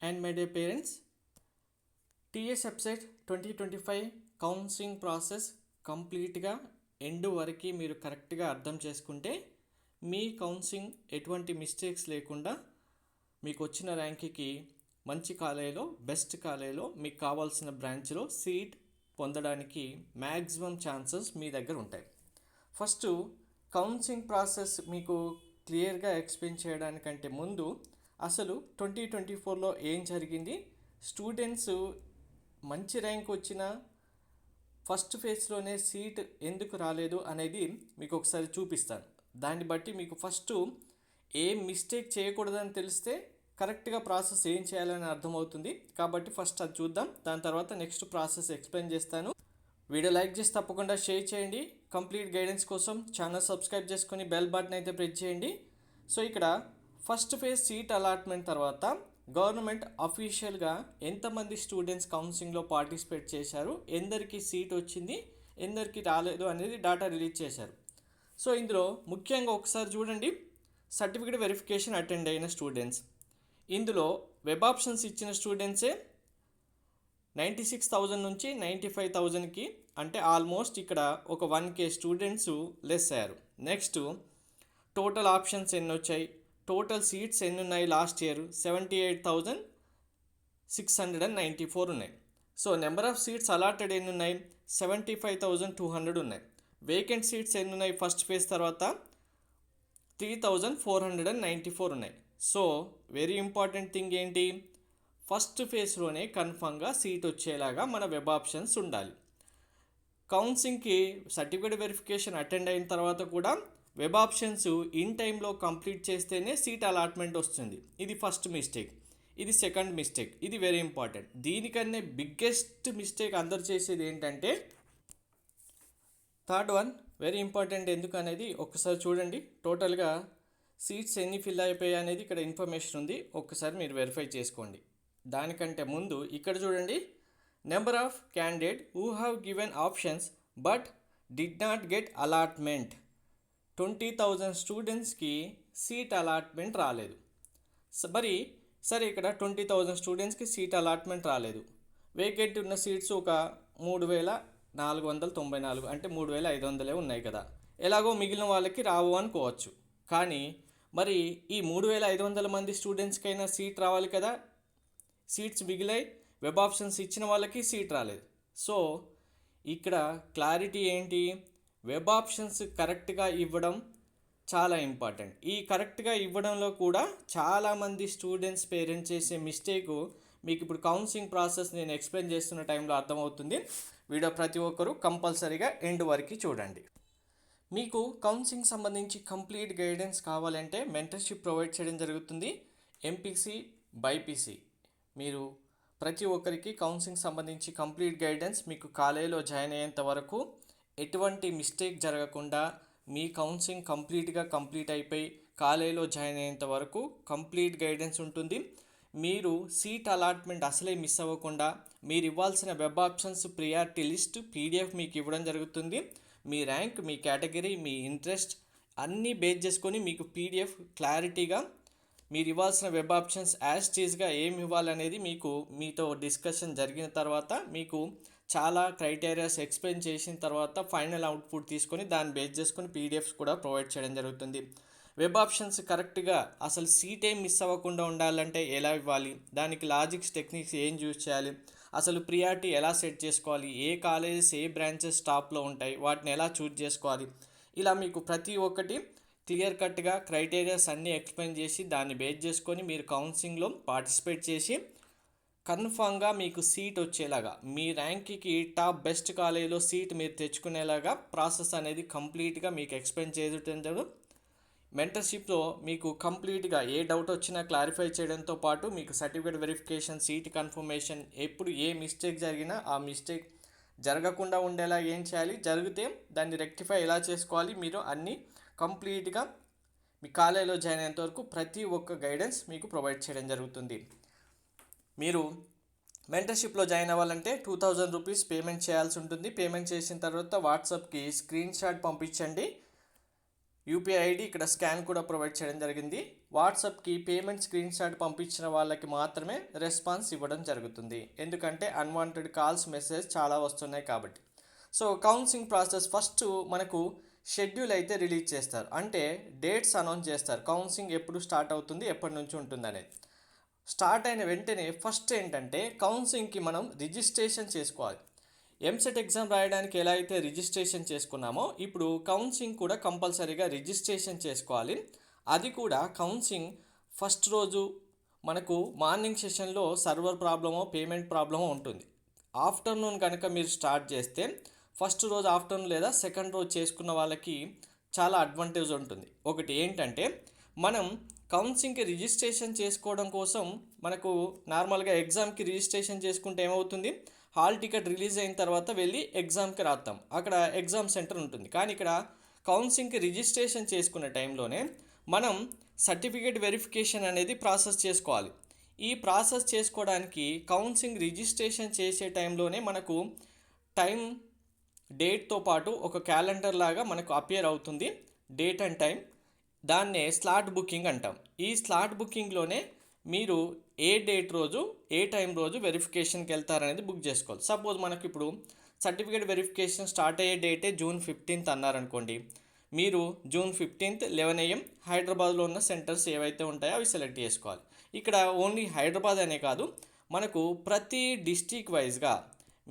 And my dear parents, TS website 2025 counselling process కంప్లీట్గా end వరకు మీరు కరెక్ట్గా అర్థం చేసుకుంటే మీ కౌన్సిలింగ్ ఎటువంటి మిస్టేక్స్ లేకుండా మీకు వచ్చిన ర్యాంక్కి మంచి కాలేజీలో బెస్ట్ కాలేజీలో మీకు కావాల్సిన బ్రాంచ్లో సీట్ పొందడానికి మ్యాక్సిమం ఛాన్సెస్ మీ దగ్గర ఉంటాయి. ఫస్ట్ కౌన్సిలింగ్ ప్రాసెస్ మీకు క్లియర్గా ఎక్స్ప్లెయిన్ చేయడానికంటే ముందు అసలు 2024లో ఏం జరిగింది, స్టూడెంట్స్ మంచి ర్యాంక్ వచ్చిన ఫస్ట్ ఫేజ్లోనే సీట్ ఎందుకు రాలేదు అనేది మీకు ఒకసారి చూపిస్తాను. దాన్ని బట్టి మీకు ఫస్ట్ ఏం మిస్టేక్ చేయకూడదని తెలిస్తే కరెక్ట్గా ప్రాసెస్ ఏం చేయాలని అర్థమవుతుంది. కాబట్టి ఫస్ట్ అది చూద్దాం, దాని తర్వాత నెక్స్ట్ ప్రాసెస్ ఎక్స్ప్లెయిన్ చేస్తాను. వీడియో లైక్ చేసి తప్పకుండా షేర్ చేయండి. కంప్లీట్ గైడెన్స్ కోసం ఛానల్ సబ్స్క్రైబ్ చేసుకొని బెల్ బటన్ అయితే ప్రెస్ చేయండి. సో ఇక్కడ ఫస్ట్ ఫేజ్ సీట్ అలాట్మెంట్ తర్వాత గవర్నమెంట్ అఫీషియల్గా ఎంతమంది స్టూడెంట్స్ కౌన్సిలింగ్లో పార్టిసిపేట్ చేశారు, ఎందరికి సీట్ వచ్చింది, ఎందరికి రాలేదు అనేది డాటా రిలీజ్ చేశారు. సో ఇందులో ముఖ్యంగా ఒకసారి చూడండి, సర్టిఫికేట్ వెరిఫికేషన్ అటెండ్ అయిన స్టూడెంట్స్, ఇందులో వెబ్ ఆప్షన్స్ ఇచ్చిన స్టూడెంట్సే 96,000 నుంచి 95,000కి, అంటే ఆల్మోస్ట్ ఇక్కడ ఒక 1K స్టూడెంట్స్ లెస్ అయ్యారు. నెక్స్ట్ టోటల్ ఆప్షన్స్ ఎన్ని వచ్చాయి, టోటల్ సీట్స్ ఎన్ని ఉన్నాయి, లాస్ట్ ఇయర్ 78,694 ఉన్నాయి. So number of seats allotted ఎన్ని ఉన్నాయి, 75,200 ఉన్నాయి. వేకెంట్ సీట్స్ ఎన్ని ఉన్నాయి ఫస్ట్ ఫేజ్ తర్వాత 3,494 ఉన్నాయి. సో వెరీ ఇంపార్టెంట్ థింగ్ ఏంటి, ఫస్ట్ ఫేజ్లోనే కన్ఫామ్గా సీట్ వచ్చేలాగా మన వెబ్ ఆప్షన్స్ ఉండాలి. కౌన్సిలింగ్కి సర్టిఫికేట్ వెరిఫికేషన్ అటెండ్ అయిన తర్వాత కూడా వెబ్ ఆప్షన్స్ ఇన్ టైంలో కంప్లీట్ చేస్తేనే సీట్ అలాట్మెంట్ వస్తుంది. ఇది ఫస్ట్ మిస్టేక్. ఇది సెకండ్ మిస్టేక్. ఇది వెరీ ఇంపార్టెంట్. దీనికన్నా బిగ్గెస్ట్ మిస్టేక్ అందరు చేసేది ఏంటంటే థర్డ్ వన్, వెరీ ఇంపార్టెంట్. ఎందుకు అనేది ఒక్కసారి చూడండి. టోటల్గా సీట్స్ ఎన్ని ఫిల్ అయిపోయాయి అనేది ఇక్కడ ఇన్ఫర్మేషన్ ఉంది, ఒక్కసారి మీరు వెరిఫై చేసుకోండి. దానికంటే ముందు ఇక్కడ చూడండి, number of candidate who have given options but did not get allotment. 20,000 స్టూడెంట్స్కి సీట్ అలాట్మెంట్ రాలేదు. మరి సరే, ఇక్కడ 20,000 స్టూడెంట్స్కి సీట్ అలాట్మెంట్ రాలేదు. వేకెంట్ ఉన్న సీట్స్ ఒక 3,494, అంటే 3,500 ఉన్నాయి కదా. ఎలాగో మిగిలిన వాళ్ళకి రావు అనుకోవచ్చు. కానీ మరి ఈ 3,500 మంది స్టూడెంట్స్కైనా సీట్ రావాలి కదా. సీట్స్ మిగిలాయి, వెబ్ ఆప్షన్స్ ఇచ్చిన వాళ్ళకి సీట్ రాలేదు. సో ఇక్కడ క్లారిటీ ఏంటి, వెబ్ ఆప్షన్స్ కరెక్ట్గా ఇవ్వడం చాలా ఇంపార్టెంట్. ఈ కరెక్ట్గా ఇవ్వడంలో కూడా చాలామంది స్టూడెంట్స్ పేరెంట్స్ చేసే మిస్టేకు మీకు ఇప్పుడు కౌన్సిలింగ్ ప్రాసెస్ నేను ఎక్స్ప్లెయిన్ చేస్తున్న టైంలో అర్థమవుతుంది. వీడియో ప్రతి ఒక్కరూ కంపల్సరీగా ఎండ్ వరకు చూడండి. మీకు కౌన్సిలింగ్ సంబంధించి కంప్లీట్ గైడెన్స్ కావాలంటే మెంటర్షిప్ ప్రొవైడ్ చేయడం జరుగుతుంది. ఎంపీసీ, బైపీసీ మీరు ప్రతి ఒక్కరికి కౌన్సిలింగ్ సంబంధించి కంప్లీట్ గైడెన్స్ మీకు కాలేజీలో జాయిన్ అయ్యేంత వరకు ఎటువంటి మిస్టేక్ జరగకుండా మీ కౌన్సిలింగ్ కంప్లీట్ అయిపోయి కాలేజీలో జాయిన్ అయ్యేంత వరకు కంప్లీట్ గైడెన్స్ ఉంటుంది. మీరు సీట్ అలాట్మెంట్ అసలే మిస్ అవ్వకుండా మీరు ఇవ్వాల్సిన web options priority list PDF మీకు ఇవ్వడం జరుగుతుంది. మీ ర్యాంక్, మీ కేటగిరీ, మీ ఇంట్రెస్ట్ అన్నీ బేస్ చేసుకొని మీకు PDF క్లారిటీగా మీరు ఇవ్వాల్సిన వెబ్ ఆప్షన్స్ యాజ్ టీజ్గా ఏమి ఇవ్వాలనేది మీకు మీతో డిస్కషన్ జరిగిన తర్వాత మీకు చాలా క్రైటీరియాస్ ఎక్స్ప్లెయిన్ చేసిన తర్వాత ఫైనల్ అవుట్పుట్ తీసుకొని దాన్ని బేస్ చేసుకొని PDFs కూడా ప్రొవైడ్ చేయడం జరుగుతుంది. వెబ్ ఆప్షన్స్ కరెక్ట్గా అసలు సీట్ ఏం మిస్ అవ్వకుండా ఉండాలంటే ఎలా ఇవ్వాలి, దానికి లాజిక్స్ టెక్నిక్స్ ఏం యూజ్ చేయాలి, అసలు ప్రియారిటీ ఎలా సెట్ చేసుకోవాలి, ఏ కాలేజెస్ ఏ బ్రాంచెస్ టాప్లో ఉంటాయి వాటిని ఎలా చూజ్ చేసుకోవాలి, ఇలా మీకు ప్రతి ఒక్కటి క్లియర్ కట్గా క్రైటీరియాస్ అన్నీ ఎక్స్ప్లెయిన్ చేసి దాన్ని బేస్ చేసుకొని మీరు కౌన్సిలింగ్లో పార్టిసిపేట్ చేసి కన్ఫామ్గా మీకు సీట్ వచ్చేలాగా మీ ర్యాంక్కి టాప్ బెస్ట్ కాలేజీలో సీట్ మీరు తెచ్చుకునేలాగా ప్రాసెస్ అనేది కంప్లీట్గా మీకు ఎక్స్ప్లెయిన్ చేయడం. మెంటర్షిప్లో మీకు కంప్లీట్గా ఏ డౌట్ వచ్చినా క్లారిఫై చేయడంతో పాటు మీకు సర్టిఫికేట్ వెరిఫికేషన్, సీట్ కన్ఫర్మేషన్, ఎప్పుడు ఏ మిస్టేక్ జరిగినా ఆ మిస్టేక్ జరగకుండా ఉండేలా ఏం చేయాలి, జరిగితే దాన్ని రెక్టిఫై ఎలా చేసుకోవాలి, మీరు అన్నీ కంప్లీట్గా మీ కాలేజీలో జాయిన్ అయ్యేంత వరకు ప్రతి ఒక్క గైడెన్స్ మీకు ప్రొవైడ్ చేయడం జరుగుతుంది. మీరు మెంటర్షిప్లో జాయిన్ అవ్వాలంటే 2,000 రూపీస్ పేమెంట్ చేయాల్సి ఉంటుంది. పేమెంట్ చేసిన తర్వాత వాట్సాప్కి స్క్రీన్ షాట్ పంపించండి. UPI ID ఇక్కడ స్కాన్ కూడా ప్రొవైడ్ చేయడం జరిగింది. వాట్సాప్కి పేమెంట్ స్క్రీన్ షాట్ పంపించిన వాళ్ళకి మాత్రమే రెస్పాన్స్ ఇవ్వడం జరుగుతుంది. ఎందుకంటే అన్వాంటెడ్ కాల్స్ మెసేజ్ చాలా వస్తున్నాయి కాబట్టి. సో కౌన్సిలింగ్ ప్రాసెస్ ఫస్ట్ మనకు షెడ్యూల్ అయితే రిలీజ్ చేస్తారు, అంటే డేట్స్ అనౌన్స్ చేస్తారు. కౌన్సిలింగ్ ఎప్పుడు స్టార్ట్ అవుతుంది, ఎప్పటి నుంచి ఉంటుంది అనేది. స్టార్ట్ అయిన వెంటనే ఫస్ట్ ఏంటంటే కౌన్సిలింగ్కి మనం రిజిస్ట్రేషన్ చేసుకోవాలి. ఎంసెట్ ఎగ్జామ్ రాయడానికి ఎలా అయితే రిజిస్ట్రేషన్ చేసుకున్నామో ఇప్పుడు కౌన్సిలింగ్ కూడా కంపల్సరీగా రిజిస్ట్రేషన్ చేసుకోవాలి. అది కూడా కౌన్సిలింగ్ ఫస్ట్ రోజు మనకు మార్నింగ్ సెషన్లో సర్వర్ ప్రాబ్లమో పేమెంట్ ప్రాబ్లమో ఉంటుంది. ఆఫ్టర్నూన్ కనుక మీరు స్టార్ట్ చేస్తే ఫస్ట్ రోజు ఆఫ్టర్నూన్ లేదా సెకండ్ రోజు చేసుకున్న వాళ్ళకి చాలా అడ్వాంటేజ్ ఉంటుంది. ఒకటి ఏంటంటే మనం కౌన్సిలింగ్కి రిజిస్ట్రేషన్ చేసుకోవడం కోసం మనకు నార్మల్గా ఎగ్జామ్కి రిజిస్ట్రేషన్ చేసుకుంటే ఏమవుతుంది, హాల్ టికెట్ రిలీజ్ అయిన తర్వాత వెళ్ళి ఎగ్జామ్కి రాస్తాం, అక్కడ ఎగ్జామ్ సెంటర్ ఉంటుంది. కానీ ఇక్కడ కౌన్సిలింగ్కి రిజిస్ట్రేషన్ చేసుకునే టైంలోనే మనం సర్టిఫికేట్ వెరిఫికేషన్ అనేది ప్రాసెస్ చేసుకోవాలి. ఈ ప్రాసెస్ చేసుకోవడానికి కౌన్సిలింగ్ రిజిస్ట్రేషన్ చేసే టైంలోనే మనకు టైం డేట్తో పాటు ఒక క్యాలెండర్ లాగా మనకు అపియర్ అవుతుంది, డేట్ అండ్ టైం. దాన్నే స్లాట్ బుకింగ్ అంటాం. ఈ స్లాట్ బుకింగ్లోనే మీరు ఏ డేట్ రోజు ఏ టైం రోజు వెరిఫికేషన్కి వెళ్తారనేది బుక్ చేసుకోవాలి. సపోజ్ మనకి ఇప్పుడు సర్టిఫికేట్ వెరిఫికేషన్ స్టార్ట్ అయ్యే డేటే June 15th అన్నారనుకోండి, మీరు June 15th 11 AM హైదరాబాద్లో ఉన్న సెంటర్స్ ఏవైతే ఉంటాయో అవి సెలెక్ట్ చేసుకోవాలి. ఇక్కడ ఓన్లీ హైదరాబాద్ అనే కాదు, మనకు ప్రతి డిస్టిక్ వైజ్గా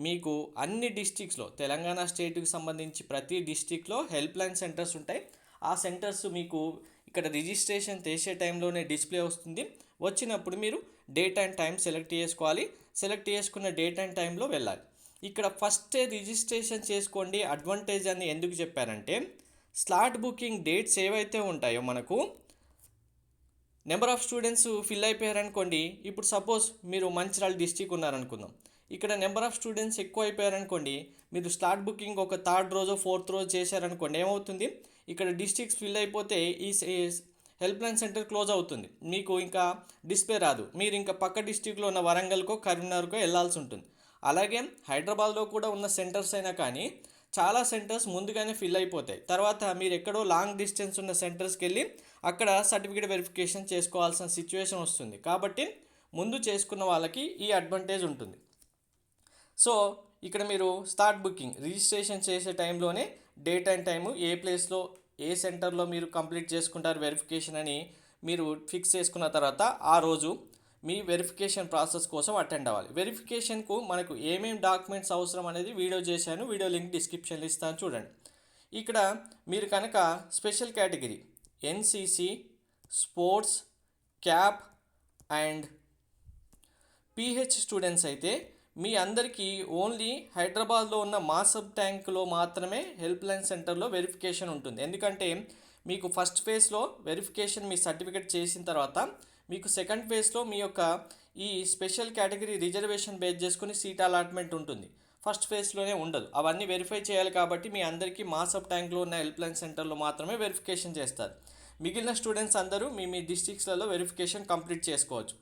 మీకు అన్ని డిస్టిక్స్లో తెలంగాణ స్టేట్కి సంబంధించి ప్రతి డిస్టిక్లో హెల్ప్ లైన్ సెంటర్స్ ఉంటాయి. ఆ సెంటర్స్ మీకు ఇక్కడ రిజిస్ట్రేషన్ చేసే టైంలోనే డిస్ప్లే వస్తుంది. వచ్చినప్పుడు మీరు డేట్ అండ్ టైం సెలెక్ట్ చేసుకోవాలి. సెలెక్ట్ చేసుకున్న డేట్ అండ్ టైంలో వెళ్ళాలి. ఇక్కడ ఫస్టే రిజిస్ట్రేషన్ చేసుకోండి అడ్వాంటేజ్ అని ఎందుకు చెప్పారంటే, స్లాట్ బుకింగ్ డేట్స్ ఏవైతే ఉంటాయో మనకు నెంబర్ ఆఫ్ స్టూడెంట్స్ ఫిల్ అయిపోయారనుకోండి. ఇప్పుడు సపోజ్ మీరు మంచిర్యాల డిస్టిక్ ఉన్నారనుకుందాం, ఇక్కడ నెంబర్ ఆఫ్ స్టూడెంట్స్ ఎక్కువ అయిపోయారనుకోండి, మీరు స్లాట్ బుకింగ్ ఒక థర్డ్ రోజు ఫోర్త్ రోజు చేశారనుకోండి, ఏమవుతుంది, ఇక్కడ డిస్ట్రిక్ట్స్ ఫిల్ అయిపోతే ఈ హెల్ప్ లైన్ సెంటర్ క్లోజ్ అవుతుంది, మీకు ఇంకా డిస్ప్లే రాదు, మీరు ఇంకా పక్క డిస్ట్రిక్ట్లో ఉన్న వరంగల్కో కరీంనగర్కో వెళ్ళాల్సి ఉంటుంది. అలాగే హైదరాబాద్లో కూడా ఉన్న సెంటర్స్ అయినా కానీ చాలా సెంటర్స్ ముందుగానే ఫిల్ అయిపోతాయి. తర్వాత మీరు ఎక్కడో లాంగ్ డిస్టెన్స్ ఉన్న సెంటర్స్కి వెళ్ళి అక్కడ సర్టిఫికేట్ వెరిఫికేషన్ చేసుకోవాల్సిన సిచ్యువేషన్ వస్తుంది. కాబట్టి ముందు చేసుకున్న వాళ్ళకి ఈ అడ్వాంటేజ్ ఉంటుంది. సో ఇక్కడ మీరు స్టార్ట్ బుకింగ్ రిజిస్ట్రేషన్ చేసే టైంలోనే డేట్ అండ్ టైము, ఏ ప్లేస్లో ఏ సెంటర్లో మీరు కంప్లీట్ చేసుకుంటారు వెరిఫికేషన్ అని మీరు ఫిక్స్ చేసుకున్న తర్వాత ఆ రోజు మీ వెరిఫికేషన్ ప్రాసెస్ కోసం అటెండ్ అవ్వాలి. వెరిఫికేషన్కు మనకు ఏమేమి డాక్యుమెంట్స్ అవసరం అనేది వీడియో చేశాను, వీడియో లింక్ డిస్క్రిప్షన్లో ఇస్తాను చూడండి. ఇక్కడ మీరు కనుక special category NCC, sports, cap and pH students అయితే మీ అందరికీ ఓన్లీ హైదరాబాద్లో ఉన్న మాసబ్ ట్యాంక్లో మాత్రమే హెల్ప్ లైన్ సెంటర్లో వెరిఫికేషన్ ఉంటుంది. ఎందుకంటే మీకు ఫస్ట్ ఫేజ్లో వెరిఫికేషన్ మీ సర్టిఫికేట్ చేసిన తర్వాత మీకు సెకండ్ ఫేజ్లో మీ యొక్క ఈ స్పెషల్ కేటగిరీ రిజర్వేషన్ బేస్ చేసుకుని సీట్ అలాట్మెంట్ ఉంటుంది. ఫస్ట్ ఫేజ్లోనే ఉండదు. అవన్నీ వెరిఫై చేయాలి కాబట్టి మీ అందరికీ మాసబ్ ట్యాంక్లో ఉన్న హెల్ప్ లైన్ సెంటర్లో మాత్రమే వెరిఫికేషన్ చేస్తారు. మిగిలిన స్టూడెంట్స్ అందరూ మీ డిస్ట్రిక్ట్స్లలో వెరిఫికేషన్ కంప్లీట్ చేసుకోవచ్చు.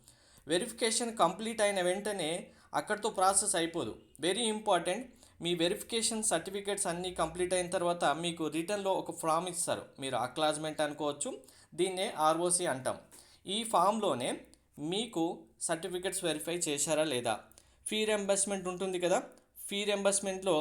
వెరిఫికేషన్ కంప్లీట్ అయిన వెంటనే అక్కడితో ప్రాసెస్ అయిపోదు. వెరీ ఇంపార్టెంట్, మీ వెరిఫికేషన్ సర్టిఫికేట్స్ అన్నీ కంప్లీట్ అయిన తర్వాత మీకు రిటర్న్లో ఒక ఫామ్ ఇస్తారు. మీరు అక్నాలెడ్జ్మెంట్ అనుకోవచ్చు, దీన్నే ఆర్ఓసి అంటాం. ఈ ఫామ్లోనే మీకు సర్టిఫికేట్స్ వెరిఫై చేశారా లేదా, ఫీ రియంబర్స్మెంట్ ఉంటుంది కదా, ఫీ రియంబర్స్మెంట్లో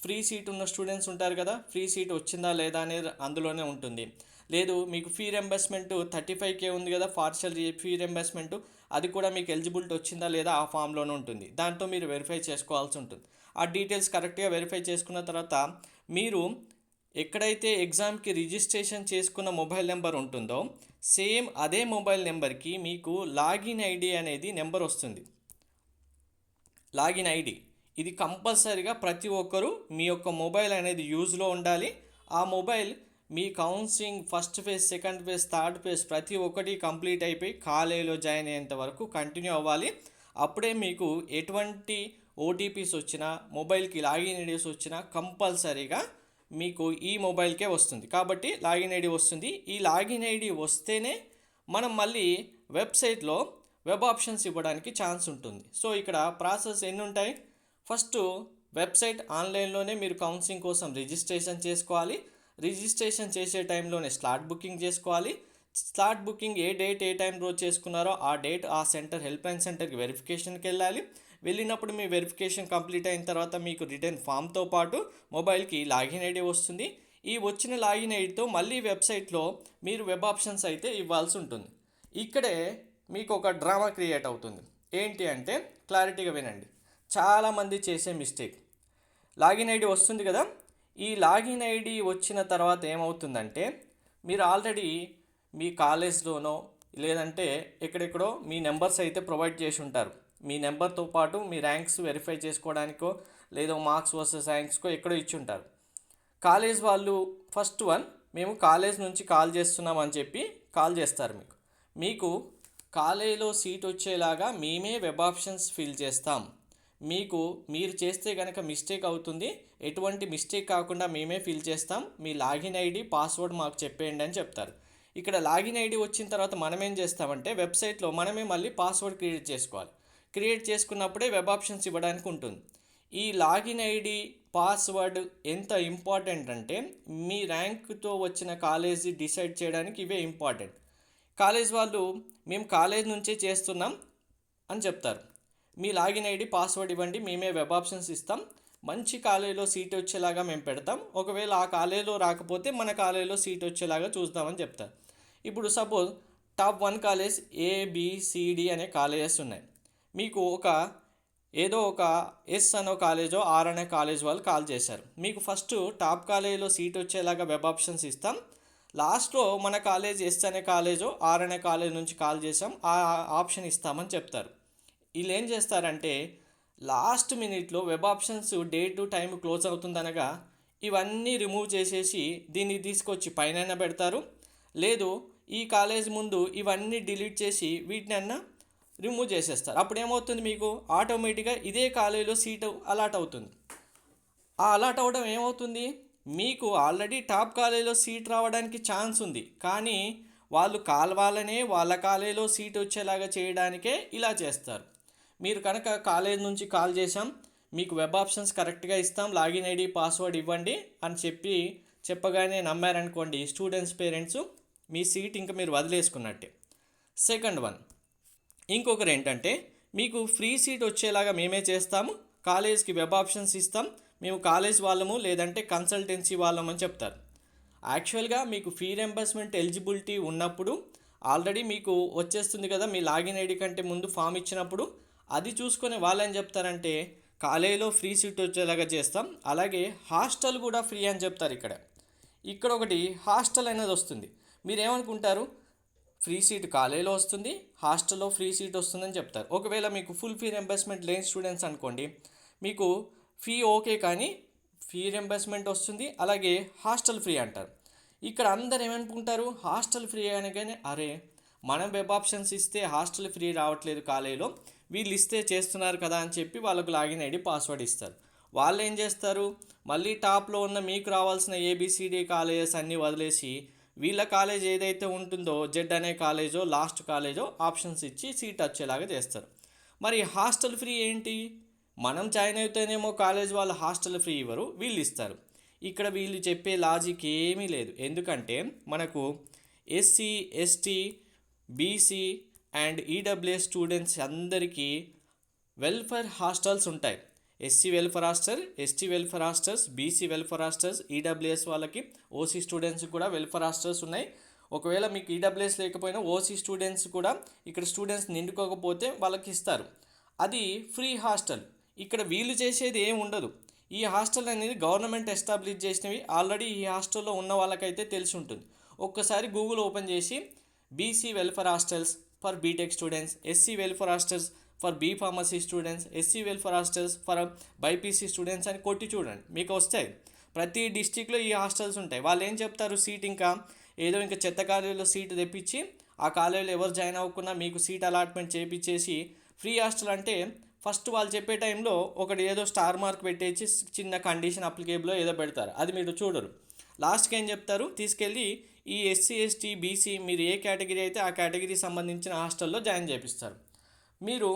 ఫ్రీ సీట్ ఉన్న స్టూడెంట్స్ ఉంటారు కదా, ఫ్రీ సీట్ వచ్చిందా లేదా అనేది అందులోనే ఉంటుంది. లేదు మీకు ఫీ రియంబర్స్మెంట్ 35K ఉంది కదా, పార్షియల్ ఫీ రియంబర్స్మెంట్, అది కూడా మీకు ఎలిజిబిలిటీ వచ్చిందా లేదా ఆ ఫామ్లోనే ఉంటుంది. దాంతో మీరు వెరిఫై చేసుకోవాల్సి ఉంటుంది. ఆ డీటెయిల్స్ కరెక్ట్గా వెరిఫై చేసుకున్న తర్వాత మీరు ఎక్కడైతే ఎగ్జామ్కి రిజిస్ట్రేషన్ చేసుకున్న మొబైల్ నెంబర్ ఉంటుందో సేమ్ అదే మొబైల్ నెంబర్కి మీకు లాగిన్ ఐడి అనేది నెంబర్ వస్తుంది. లాగిన్ ఐడి ఇది కంపల్సరీగా ప్రతి ఒక్కరూ మీ యొక్క మొబైల్ అనేది యూజ్లో ఉండాలి. ఆ మొబైల్ మీ counselling first phase, second phase, third phase ప్రతి ఒక్కటి కంప్లీట్ అయిపోయి కాలేజీలో జాయిన్ అయ్యేంత వరకు కంటిన్యూ అవ్వాలి. అప్పుడే మీకు ఎటువంటి ఓటీపీస్ వచ్చినా, మొబైల్కి లాగిన్ ఐడీస్ వచ్చినా కంపల్సరీగా మీకు ఈ మొబైల్కే వస్తుంది. కాబట్టి లాగిన్ ఐడి వస్తుంది. ఈ లాగిన్ ఐడి వస్తేనే మనం మళ్ళీ వెబ్సైట్లో వెబ్ ఆప్షన్స్ ఇవ్వడానికి ఛాన్స్ ఉంటుంది. సో ఇక్కడ ప్రాసెస్ ఎన్ని ఉంటాయి, ఫస్ట్ వెబ్సైట్ ఆన్లైన్లోనే మీరు కౌన్సిలింగ్ కోసం రిజిస్ట్రేషన్ చేసుకోవాలి. రిజిస్ట్రేషన్ చేసే టైంలోనే స్లాట్ బుకింగ్ చేసుకోవాలి. స్లాట్ బుకింగ్ ఏ డేట్ ఏ టైం రోజు చేసుకున్నారో ఆ డేట్ ఆ సెంటర్ హెల్ప్ లైన్ సెంటర్కి వెరిఫికేషన్కి వెళ్ళాలి. వెళ్ళినప్పుడు మీ వెరిఫికేషన్ కంప్లీట్ అయిన తర్వాత మీకు రిటర్న్ ఫామ్తో పాటు మొబైల్కి లాగిన్ ఐడి వస్తుంది. ఈ వచ్చిన లాగిన్ ఐడితో మళ్ళీ వెబ్సైట్లో మీరు వెబ్ ఆప్షన్స్ అయితే ఇవ్వాల్సి ఉంటుంది. ఇక్కడే మీకు ఒక డ్రామా క్రియేట్ అవుతుంది. ఏంటి అంటే క్లారిటీగా వినండి. చాలామంది చేసే మిస్టేక్, లాగిన్ ఐడి వస్తుంది కదా, ఈ లాగిన్ ఐడి వచ్చిన తర్వాత ఏమవుతుందంటే మీరు ఆల్రెడీ మీ కాలేజ్లోనో లేదంటే ఎక్కడెక్కడో మీ నెంబర్స్ అయితే ప్రొవైడ్ చేసి ఉంటారు. మీ నెంబర్తో పాటు మీ ర్యాంక్స్ వెరిఫై చేసుకోవడానికో లేదో మార్క్స్ వర్సెస్ ర్యాంక్స్కో ఎక్కడో ఇచ్చి ఉంటారు. కాలేజ్ వాళ్ళు ఫస్ట్ మేము కాలేజ్ నుంచి కాల్ చేస్తున్నాం అని చెప్పి కాల్ చేస్తారు. మీకు కాలేజీలో సీట్ వచ్చేలాగా మేమే వెబ్ ఆప్షన్స్ ఫిల్ చేస్తాం. మీరు చేస్తే కనుక మిస్టేక్ అవుతుంది, ఎటువంటి మిస్టేక్ కాకుండా మేమే ఫిల్ చేస్తాం, మీ లాగిన్ ఐడి పాస్వర్డ్ మాకు చెప్పేయండి అని చెప్తారు. ఇక్కడ లాగిన్ ఐడి వచ్చిన తర్వాత మనం ఏం చేస్తామంటే వెబ్సైట్లో మనమే మళ్ళీ పాస్వర్డ్ క్రియేట్ చేసుకోవాలి. క్రియేట్ చేసుకున్నప్పుడే వెబ్ ఆప్షన్స్ ఇవ్వడానికి ఉంటుంది. ఈ లాగిన్ ఐడి పాస్వర్డ్ ఎంత ఇంపార్టెంట్ అంటే మీ ర్యాంక్తో వచ్చిన కాలేజీ డిసైడ్ చేయడానికి ఇవే ఇంపార్టెంట్. కాలేజ్ వాళ్ళు మేము కాలేజ్ నుంచే చేస్తున్నాం అని చెప్తారు. మీ లాగిన్ ఐడి పాస్వర్డ్ ఇవ్వండి, మేమే వెబ్ ఆప్షన్స్ ఇస్తాం, మంచి కాలేజీలో సీట్ వచ్చేలాగా మేము పెడతాం, ఒకవేళ ఆ కాలేజీలో రాకపోతే మన కాలేజీలో సీట్ వచ్చేలాగా చూద్దామని చెప్తారు. ఇప్పుడు సపోజ్ టాప్ 1 కాలేజ్ ఏబిసిడి అనే కాలేజెస్ ఉన్నాయి. మీకు ఏదో ఒక ఎస్ అనో కాలేజో ఆర్ అనే కాలేజ్ వాళ్ళు కాల్ చేశారు. మీకు ఫస్ట్ టాప్ కాలేజీలో సీట్ వచ్చేలాగా వెబ్ ఆప్షన్స్ ఇస్తాం, లాస్ట్లో మన కాలేజ్ ఎస్ అనే కాలేజో ఆర్ అనే కాలేజ్ నుంచి కాల్ చేసాం, ఆ ఆప్షన్ ఇస్తామని చెప్తారు. వీళ్ళు ఏం చేస్తారంటే లాస్ట్ మినిట్లో web options date time close అవుతుందనగా ఇవన్నీ రిమూవ్ చేసేసి దీన్ని తీసుకొచ్చి పైన పెడతారు, లేదు ఈ కాలేజ్ ముందు ఇవన్నీ డిలీట్ చేసి వీటినన్నా రిమూవ్ చేసేస్తారు. అప్పుడు ఏమవుతుంది, మీకు ఆటోమేటిక్గా ఇదే కాలేజీలో సీటు అలాట్ అవుతుంది. ఆ అలాట్ అవ్వడం ఏమవుతుంది, మీకు ఆల్రెడీ టాప్ కాలేజీలో సీట్ రావడానికి ఛాన్స్ ఉంది, కానీ వాళ్ళు కావాలనే వాళ్ళ కాలేజీలో సీట్ వచ్చేలాగా చేయడానికే ఇలా చేస్తారు. మీరు కనుక కాలేజ్ నుంచి కాల్ చేసాం, మీకు వెబ్ ఆప్షన్స్ కరెక్ట్గా ఇస్తాం, లాగిన్ ఐడి పాస్వర్డ్ ఇవ్వండి అని చెప్పగానే నమ్మారనుకోండి స్టూడెంట్స్ పేరెంట్స్, మీ సీట్ ఇంకా మీరు వదిలేసుకున్నట్టే. సెకండ్ ఇంకొకరు ఏంటంటే మీకు ఫ్రీ సీట్ వచ్చేలాగా మేమే చేస్తాము, కాలేజ్కి వెబ్ ఆప్షన్స్ ఇస్తాం, మేము కాలేజ్ వాళ్ళము లేదంటే కన్సల్టెన్సీ వాళ్ళము అని చెప్తారు. యాక్చువల్గా మీకు ఫీ రింబర్స్మెంట్ ఎలిజిబిలిటీ ఉన్నప్పుడు ఆల్రెడీ మీకు వచ్చేస్తుంది కదా, మీ లాగిన్ ఐడి కంటే ముందు ఫామ్ ఇచ్చినప్పుడు అది చూసుకొని వాళ్ళు ఏం చెప్తారంటే కాలేజీలో ఫ్రీ సీట్ వచ్చేలాగా చేస్తాం, అలాగే హాస్టల్ కూడా ఫ్రీ అని చెప్తారు. ఇక్కడ ఒకటి హాస్టల్ అనేది వస్తుంది. మీరేమనుకుంటారు, ఫ్రీ సీట్ కాలేజీలో వస్తుంది, హాస్టల్లో ఫ్రీ సీట్ వస్తుందని చెప్తారు. ఒకవేళ మీకు ఫుల్ ఫీ రింబర్స్మెంట్ లేని స్టూడెంట్స్ అనుకోండి, మీకు ఫీ ఓకే కానీ ఫీ రింబర్స్మెంట్ వస్తుంది, అలాగే హాస్టల్ ఫ్రీ అంటారు. ఇక్కడ అందరు ఏమనుకుంటారు, హాస్టల్ ఫ్రీ అనగానే అరే మనం వెబ్ ఆప్షన్స్ ఇస్తే హాస్టల్ ఫ్రీ రావట్లేదు కాలేజీలో, వీళ్ళు ఇస్తే చేస్తున్నారు కదా అని చెప్పి వాళ్ళకు లాగిన్ ఐడి పాస్వర్డ్ ఇస్తారు. వాళ్ళు ఏం చేస్తారు, మళ్ళీ టాప్లో ఉన్న మీకు రావాల్సిన ఏబిసిడి కాలేజెస్ అన్నీ వదిలేసి వీళ్ళ కాలేజ్ ఏదైతే ఉంటుందో జెడ్ అనే కాలేజో లాస్ట్ కాలేజో ఆప్షన్స్ ఇచ్చి సీట్ వచ్చేలాగా చేస్తారు. మరి హాస్టల్ ఫ్రీ ఏంటి, మనం జాయిన్ అయితేనేమో కాలేజ్ వాళ్ళు హాస్టల్ ఫ్రీ ఇవ్వరు, వీళ్ళు ఇస్తారు. ఇక్కడ వీళ్ళు చెప్పే లాజిక్ ఏమీ లేదు. ఎందుకంటే మనకు SC ST BC and EWS students అందరికీ వెల్ఫేర్ హాస్టల్స్ ఉంటాయి. SC welfare hostel, ST welfare hostels, BC welfare hostels, EWS వాళ్ళకి ఓసీ స్టూడెంట్స్ కూడా వెల్ఫేర్ హాస్టల్స్ ఉన్నాయి. ఒకవేళ మీకు ఈడబ్ల్యూఎస్ లేకపోయినా ఓసీ స్టూడెంట్స్ కూడా ఇక్కడ స్టూడెంట్స్ నిండుకోకపోతే వాళ్ళకి ఇస్తారు. అది ఫ్రీ హాస్టల్. ఇక్కడ వీళ్ళు చేసేది ఏమి ఉండదు. ఈ హాస్టల్ అనేది గవర్నమెంట్ ఎస్టాబ్లిష్ చేసినవి, ఆల్రెడీ ఈ హాస్టల్లో ఉన్న వాళ్ళకైతే తెలిసి ఉంటుంది. ఒక్కసారి గూగుల్ ఓపెన్ చేసి BC welfare hostels for BTech students, SC welfare hostels for B pharmacy students, SC welfare hostels for BiPC students అని కొట్టి చూడండి, మీకు వస్తాయి. ప్రతి డిస్టిక్లో ఈ హాస్టల్స్ ఉంటాయి. వాళ్ళు ఏం చెప్తారు, సీట్ ఇంకా చెత్త కాలేజీలో సీట్ తెప్పించి ఆ కాలేజీలో ఎవరు జాయిన్ అవ్వకుండా మీకు సీట్ అలాట్మెంట్ చేయించేసి ఫ్రీ హాస్టల్ అంటే ఫస్ట్ వాళ్ళు చెప్పే టైంలో ఒకటి ఏదో స్టార్ మార్క్ పెట్టేసి చిన్న కండిషన్ అప్లికేబుల్లో ఏదో పెడతారు, అది మీరు చూడరు. లాస్ట్కి ఏం చెప్తారు, తీసుకెళ్ళి ఈ ఎస్సీ ఎస్టీ బీసీ మీరు ఏ కేటగిరీ అయితే ఆ కేటగిరీ సంబంధించిన హాస్టల్లో జాయిన్ చేపిస్తారు. మీరు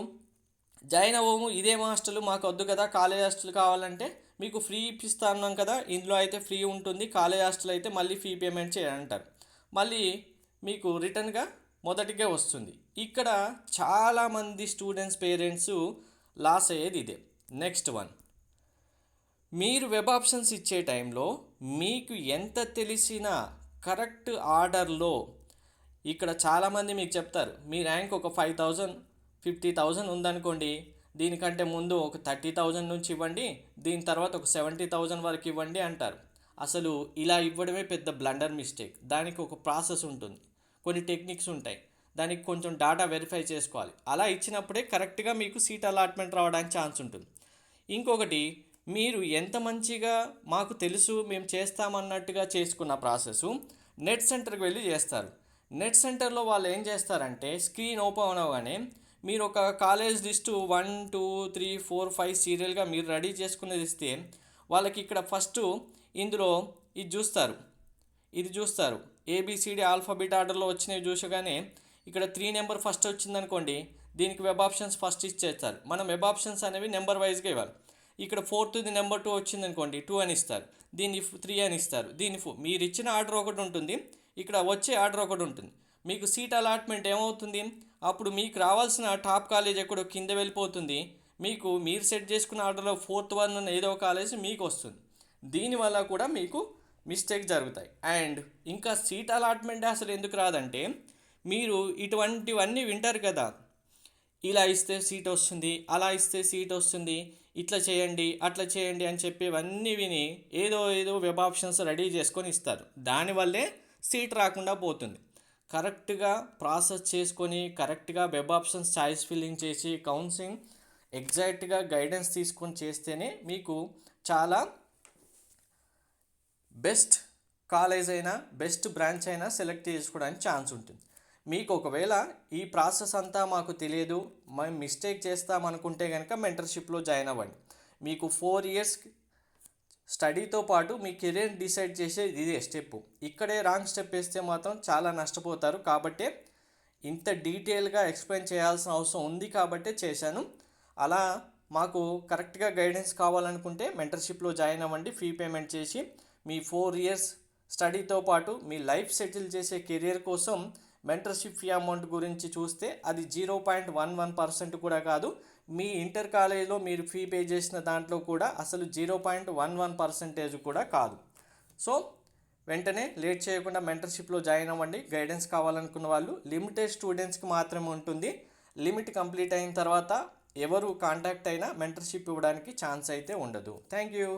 జాయిన్ అవ్వము, ఇదేం హాస్టల్ మాకు వద్దు కదా, కాలేజ్ హాస్టల్ కావాలంటే మీకు ఫ్రీ ఇప్పిస్తా అన్నాం కదా, ఇందులో అయితే ఫ్రీ ఉంటుంది, కాలేజ్ హాస్టల్ అయితే మళ్ళీ ఫీ పేమెంట్ చేయాలంటారు. మళ్ళీ మీకు రిటర్న్గా మొదటికే వస్తుంది. ఇక్కడ చాలామంది స్టూడెంట్స్ పేరెంట్స్ లాస్ అయ్యేది ఇదే. నెక్స్ట్ వన్, మీరు వెబ్ ఆప్షన్స్ ఇచ్చే టైంలో మీకు ఎంత తెలిసినా కరెక్ట్ ఆర్డర్లో, ఇక్కడ చాలామంది మీకు చెప్తారు మీ ర్యాంక్ ఒక 5,000 50,000 ఉందనుకోండి, దీనికంటే ముందు ఒక 30,000 నుంచి ఇవ్వండి, దీని తర్వాత ఒక 70,000 వరకు ఇవ్వండి అంటారు. అసలు ఇలా ఇవ్వడమే పెద్ద బ్లండర్ మిస్టేక్. దానికి ఒక ప్రాసెస్ ఉంటుంది, కొన్ని టెక్నిక్స్ ఉంటాయి, దానికి కొంచెం డాటా వెరిఫై చేసుకోవాలి. అలా ఇచ్చినప్పుడే కరెక్ట్గా మీకు సీట్ అలాట్మెంట్ రావడానికి ఛాన్స్ ఉంటుంది. ఇంకొకటి, మీరు ఎంత మంచిగా మాకు తెలుసు మేము చేస్తామన్నట్టుగా చేసుకున్న ప్రాసెస్ నెట్ సెంటర్కి వెళ్ళి చేస్తారు. నెట్ సెంటర్లో వాళ్ళు ఏం చేస్తారంటే స్క్రీన్ ఓపెన్ అవగానే మీరు ఒక కాలేజ్ లిస్టు 1 2 3 4 5 సీరియల్గా మీరు రెడీ చేసుకునేది ఇస్తే వాళ్ళకి ఇక్కడ ఫస్ట్ ఇందులో ఇది చూస్తారు ఏబిసిడి ఆల్ఫాబెట్ ఆర్డర్లో వచ్చినవి చూసగానే ఇక్కడ 3 నెంబర్ ఫస్ట్ వచ్చిందనుకోండి, దీనికి వెబ్ ఆప్షన్స్ ఫస్ట్ ఇచ్చేస్తారు. మనం వెబ్ ఆప్షన్స్ అనేవి నెంబర్ వైజ్గా ఇవ్వాలి. ఇక్కడ 4th నెంబర్ 2 వచ్చిందనుకోండి, 2 అని ఇస్తారు, దీన్ని 3 అని ఇస్తారు. మీరు ఇచ్చిన ఆర్డర్ ఒకటి ఉంటుంది, ఇక్కడ వచ్చే ఆర్డర్ ఒకటి ఉంటుంది. మీకు సీట్ అలాట్మెంట్ ఏమవుతుంది, అప్పుడు మీకు రావాల్సిన టాప్ కాలేజ్ ఎక్కడో కింద వెళ్ళిపోతుంది. మీరు సెట్ చేసుకున్న ఆర్డర్లో 4th వన్ ఉన్న ఏదో కాలేజ్ మీకు వస్తుంది. దీనివల్ల కూడా మీకు మిస్టేక్ జరుగుతాయి. అండ్ ఇంకా సీట్ అలాట్మెంట్ అసలు ఎందుకు రాదంటే, మీరు ఇటువంటివన్నీ వింటారు కదా, ఇలా ఇస్తే సీట్ వస్తుంది, అలా ఇస్తే సీట్ వస్తుంది, ఇట్లా చేయండి అట్లా చేయండి అని చెప్పేవన్నీ విని ఏదో వెబ్ ఆప్షన్స్ రెడీ చేసుకొని ఇస్తారు. దానివల్లే సీట్ రాకుండా పోతుంది. కరెక్ట్గా ప్రాసెస్ చేసుకొని కరెక్ట్గా వెబ్ ఆప్షన్స్ చాయిస్ ఫిల్లింగ్ చేసి కౌన్సిలింగ్ ఎగ్జాక్ట్గా గైడెన్స్ తీసుకొని చేస్తేనే మీకు చాలా బెస్ట్ కాలేజ్ అయినా బెస్ట్ బ్రాంచ్ అయినా సెలెక్ట్ చేసుకోవడానికి ఛాన్స్ ఉంటుంది. మీకు ఒకవేళ ఈ ప్రాసెస్ అంతా మాకు తెలియదు, మేము మిస్టేక్ చేస్తామనుకుంటే కనుక మెంటర్షిప్లో జాయిన్ అవ్వండి. మీకు 4 years స్టడీతో పాటు మీ కెరీర్ డిసైడ్ చేసేది ఇదే స్టెప్. ఇక్కడే రాంగ్ స్టెప్ వేస్తే మాత్రం చాలా నష్టపోతారు. కాబట్టే ఇంత డీటెయిల్గా ఎక్స్ప్లెయిన్ చేయాల్సిన అవసరం ఉంది కాబట్టే చేశాను. అలా మాకు కరెక్ట్గా గైడెన్స్ కావాలనుకుంటే మెంటర్షిప్లో జాయిన్ అవ్వండి. ఫీ పేమెంట్ చేసి మీ 4 years స్టడీతో పాటు మీ లైఫ్ సెటిల్ చేసే కెరీర్ కోసం మెంటర్షిప్ ఫీ అమౌంట్ గురించి చూస్తే అది 0.11% కూడా కాదు. మీ ఇంటర్ కాలేజ్లో మీరు ఫీ పే చేసిన దాంట్లో కూడా అసలు 0.11% కూడా కాదు. సో వెంటనే లేట్ చేయకుండా మెంటర్షిప్లో జాయిన్ అవ్వండి. గైడెన్స్ కావాలనుకున్న వాళ్ళు లిమిటెడ్ స్టూడెంట్స్కి మాత్రమే ఉంటుంది. లిమిట్ కంప్లీట్ అయిన తర్వాత ఎవరు కాంటాక్ట్ అయినా మెంటర్షిప్ ఇవ్వడానికి ఛాన్స్ అయితే ఉండదు. Thank you.